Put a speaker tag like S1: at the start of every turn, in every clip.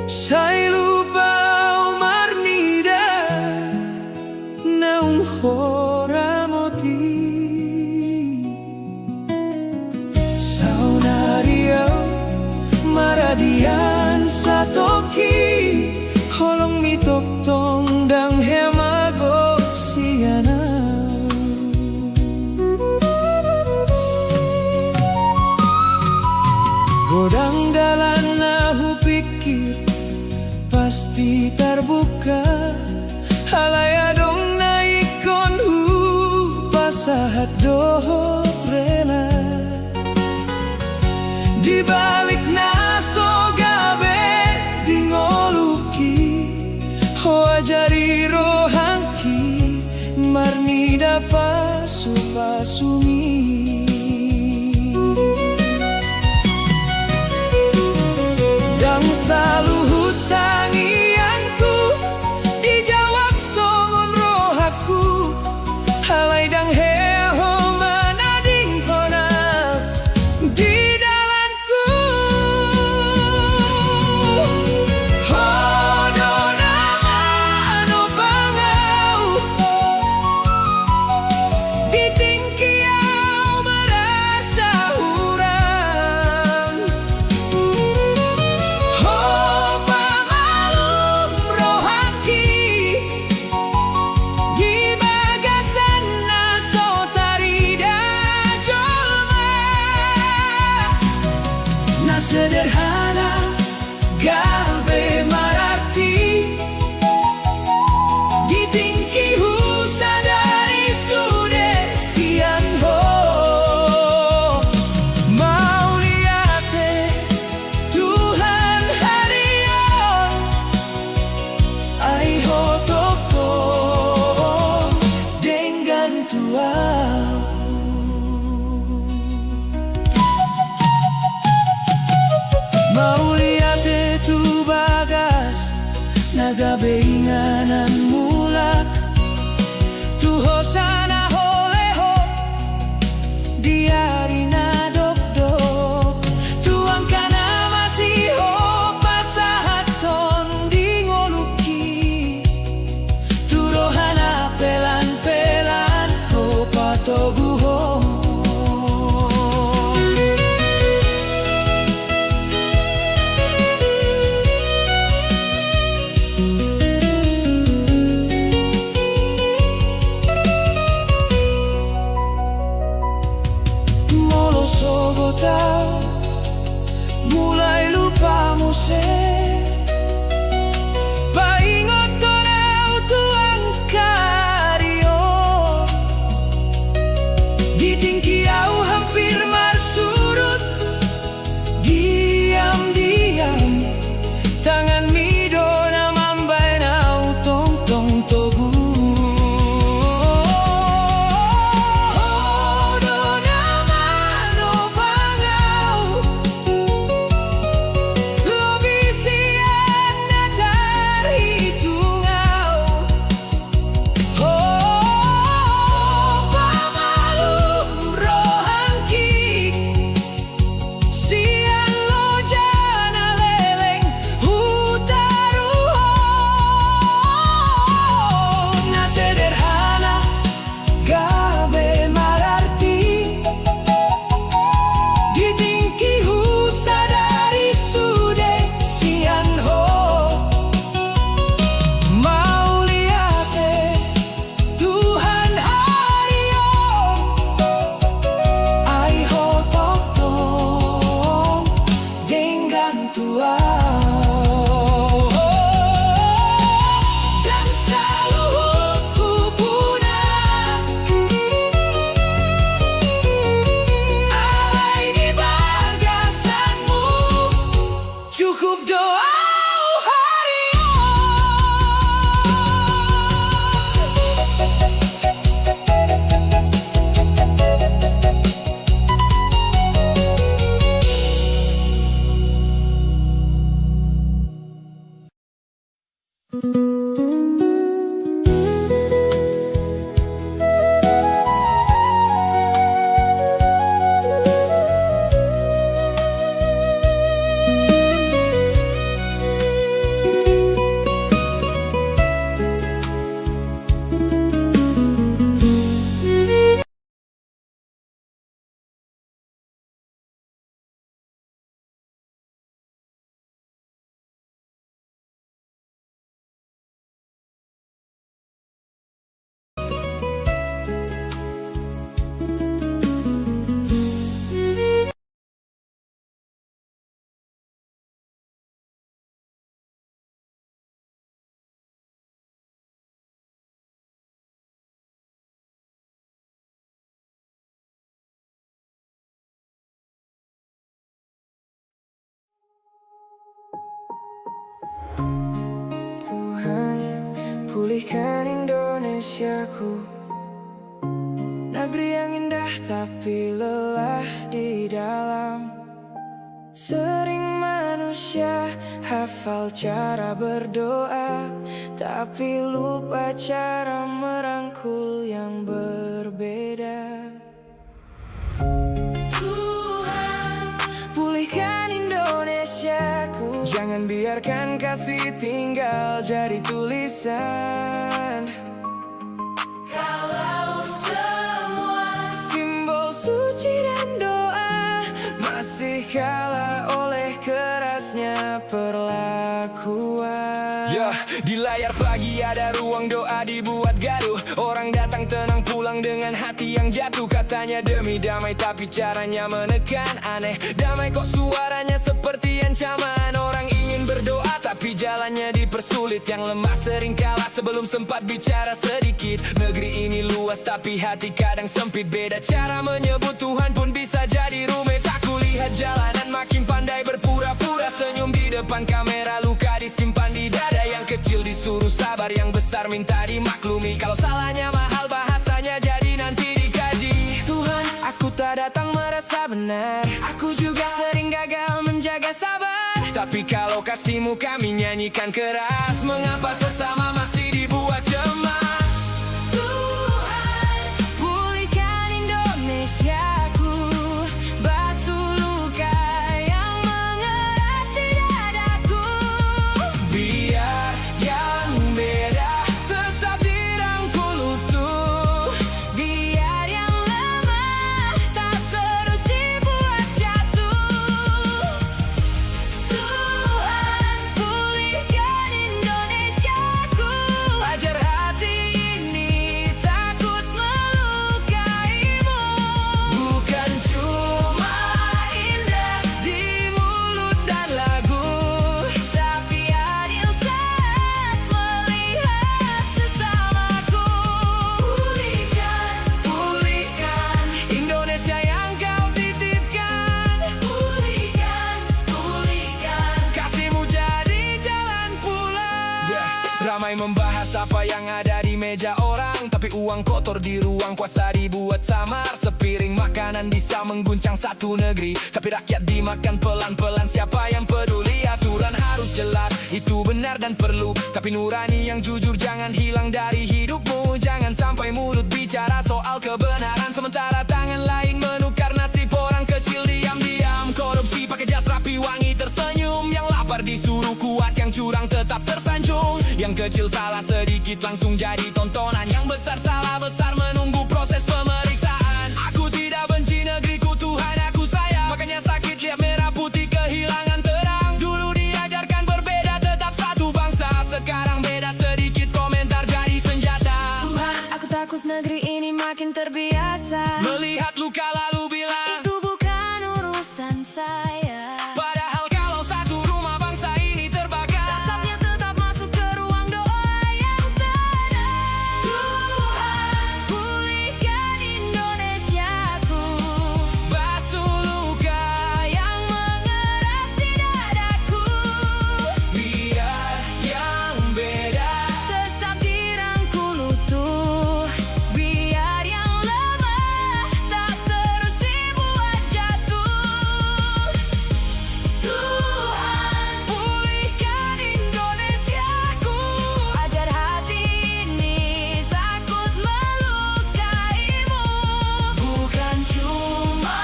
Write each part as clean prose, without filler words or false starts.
S1: Sai lubao marnida naung hora moti saunario maradian satoki holong mitok tong dang hemago siana godang dalan nahu pikir pasti terbuka halaya dong naikon hu pasahat dohot rela di balik naso gabe di ngoluki hoa jari rohangki marni dapa supasumi dang saluhut tangianku dijawab songon rohaku halai dang heho menading kona di dalanku hodona mano bangau ditingkiau merasa hurang sederhana gabe mararti ditingki husa dari sude sian ho mau liate Tuhan harion ai ho toko dengan tuau mau lihat itu bagas naga beinganan mulak tu hosana holeho diari na dok tuang kana masih ho pasahaton di ngoluki tu rohana pelan ho patoguho mulai lupa muse paingot tonau tuang kario ditingkiau hampir marsurut diam tangan midona mambai nau tong togu cukup doa Indonesiaku. Negeri yang indah tapi lelah di dalam. Sering manusia hafal cara berdoa, tapi lupa cara merangkul yang berbeda. Tuhan, pulihkan Indonesiaku. Jangan biarkan kasih tinggal jadi tulisan. Kalau semua simbol suci dan doa masih kalah oleh kerasnya perlakuan.
S2: Di layar pagi ada ruang doa dibuat gaduh. Orang datang tenang pulang dengan hati yang jatuh. Katanya demi damai tapi caranya menekan. Aneh, damai kok suaranya seperti ancaman. Orang ingin berdoa tapi jalannya dipersulit. Yang lemah sering kalah sebelum sempat bicara sedikit. Negeri ini luas tapi hati kadang sempit. Beda cara menyebut Tuhan pun bisa jadi rumit. Aku lihat jalanan makin pandai berpura-pura. Senyum di depan kamera, luka disimpan di dada. Yang kecil disuruh sabar, yang besar minta dimaklumi. Kalau salahnya mahal bahasanya jadi nanti dikaji.
S1: Tuhan, aku tak datang merasa benar. Aku juga sering gagal menjaga sabar.
S2: Tapi kalau kasihmu kami nyanyikan keras. Mengapa sesama masih dibuat cemas?
S1: Tuhan, pulihkan Indonesiaku. Basuh luka yang mengeras di dadaku.
S2: Biar yang beda tetap dirangkul utuh.
S1: Biar yang lemah tak terus dibuat jatuh. Tuhan, pulihkan Indonesiaku.
S2: Ajar hati ini takut
S1: Melukaimu.
S2: bukan cuma
S1: Indah
S2: di mulut dan lagu.
S1: tapi adil saat melihat sesamaku.
S2: Pulihkan Indonesia yang kau titipkan.
S1: Pulihkan
S2: Kasihmu jadi jalan pulang. Ramai membahas apa yang ada di meja orang, tapi uang kotor di ruang puasa dibuat samar. Sepiring makanan bisa mengguncang satu negeri, tapi rakyat dimakan pelan-pelan. Siapa yang peduli? Aturan harus jelas, itu benar dan perlu. Tapi nurani yang jujur jangan hilang dari hidupmu. Jangan sampai mulut bicara soal kebenaran, sementara tangan lain menukar nasib orang kecil diam-diam. Korupsi pakai jas rapi wangi tersenyum. Yang lapar disuruh kuat, yang curang tetap tersanjung. Yang kecil salah sedikit langsung jadi tontonan. Yang besar salah besar menunggu proses pemeriksaan. Aku tidak benci negeriku, Tuhan aku sayang. Makanya sakit lihat merah putih kehilangan terang. Dulu diajarkan berbeda tetap satu bangsa. Sekarang beda sedikit komentar jadi senjata.
S1: Tuhan, aku takut negeri ini makin terbiasa.
S2: Melihat luka lalu bilang
S1: Itu bukan urusan saya.
S2: padahal kalau satu rumah bangsa ini terbakar.
S1: Asapnya tetap masuk ke ruang doa yang tenang. Tuhan, pulihkan Indonesiaku.
S2: Basuh luka
S1: Yang mengeras di dadaku.
S2: biar yang beda.
S1: Tetap dirangkul utuh. Biar yang lemah tak terus dibuat jatuh. Tuhan,
S2: Pulihkan Indonesiaku.
S1: ajar hati ini takut melukaimu.
S2: Bukan cuma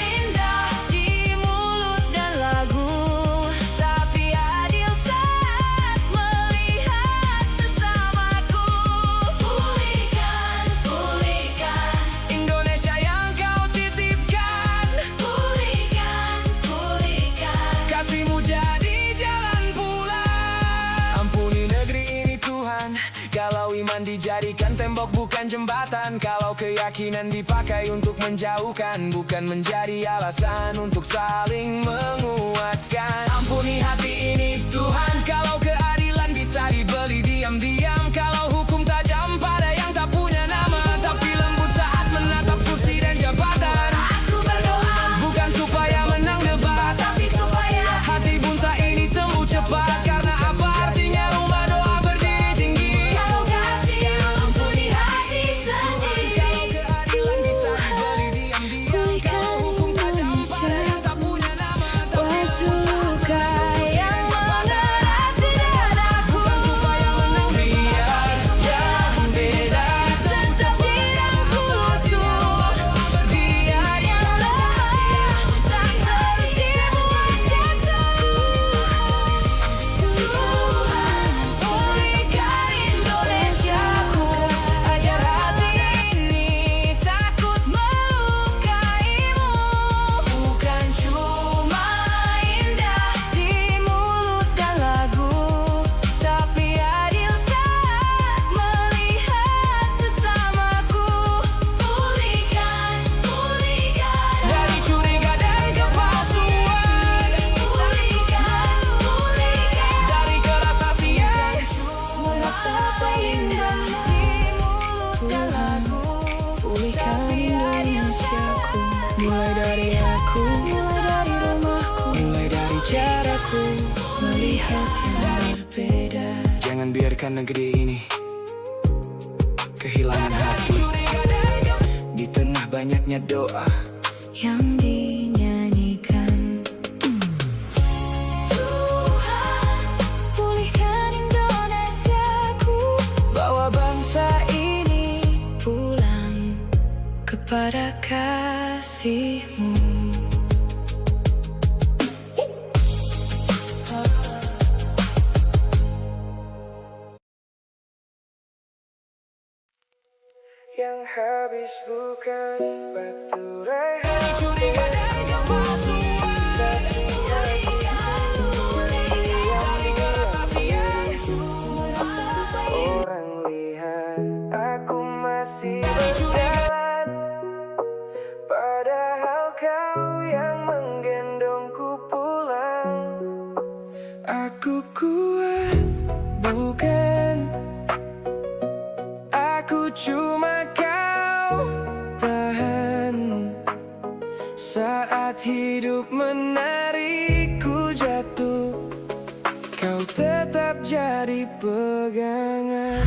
S1: Indah di mulut dan lagu, tapi adil saat melihat sesamaku. Pulihkan
S2: Indonesia yang kau titipkan.
S1: Pulihkan
S2: Kasihmu jadi jalan pulang. Ampuni negeri ini Tuhan. Kalau iman dijadikan tembok bukan jembatan. Kalau keyakinan dipakai untuk menjauhkan, bukan menjadi alasan untuk saling menguatkan. Ampuni hati ini Tuhan. Kalau keadilan bisa dibeli diam-diam. Kalau hukum tajam pada yang tak punya nama, tapi lembut saat menatap kursi dan jabatan.
S1: Aku berdoa
S2: Bukan supaya menang debat,
S1: tapi supaya
S2: hati bangsa ini sembuh cepat. Karena apa artinya rumah doa berdiri tinggi?
S1: kalau kasih runtuh di hati paket yang berbeda.
S2: Jangan biarkan negeri ini kehilangan hati. Di tengah banyaknya doa
S1: yang dinyanyikan, Tuhan, pulihkan Indonesiaku, bawa bangsa ini pulang kepada kasih-Mu.
S2: yang habis bukan batu rehat, curi badai gempa suar, dari orang lihat aku masih berjalan, padahal kau yang menggendongku pulang. Aku kuat bukan, aku cuma kau tahan. Saat hidup menarikku jatuh, kau tetap jadi pegangan.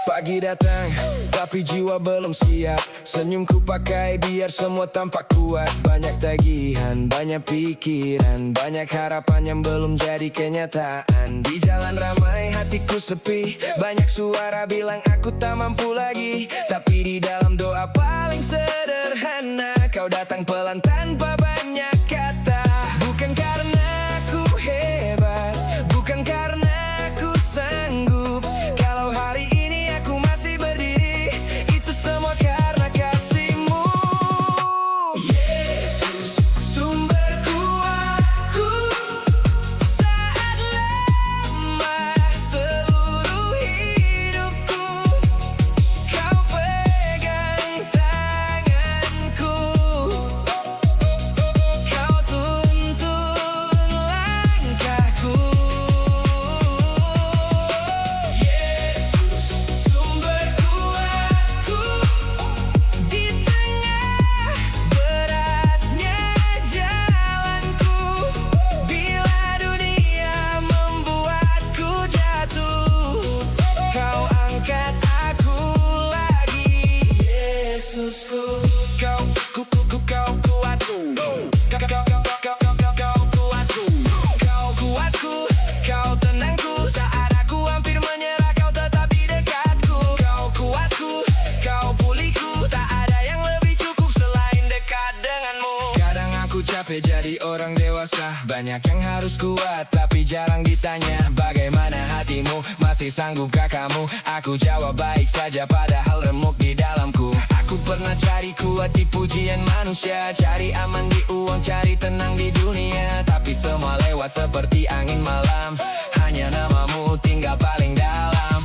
S2: Pagi datang, tapi jiwa belum siap. Senyumku pakai biar semua tampak kuat. Banyak tagihan, banyak pikiran, banyak harapan yang belum jadi kenyataan. Di jalan ramai, hatiku sepi. Banyak suara bilang aku tak mampu lagi, tapi di dalam doa paling sederhana, kau datang pelan tanpa banyak kata. Bukan karena aku hebat, bukan karena aku sanggup, kalau hari ini aku masih berdiri, itu semua karena kasih-Mu. Yesus, sumber kuatku saat lemah seluruh hidupku. Kau pegang tanganku, kau tuntun langkahku. Yesus, sumber kuatku di tengah beratnya jalanku. Bila dunia membuatku jatuh, kau angkat aku lagi. Yesusku, kau kuatku, kau kuatku, kau kuatku, kau tenangku. Saat aku hampir menyerah, kau tetap di dekatku. Kau kuatku, kau pulihku, tak ada yang lebih cukup selain dekat denganmu. Kadang aku capek jadi orang dewasa, banyak yang harus kuat, tapi jarang ditanya bagaimana hatimu, masih sanggupkah kamu? Aku jawab baik saja, padahal remuk di dalamku. Aku pernah cari kuat di pujian manusia, cari aman di uang, cari tenang di dunia, tapi semua lewat seperti angin malam. Hanya namamu tinggal paling dalam.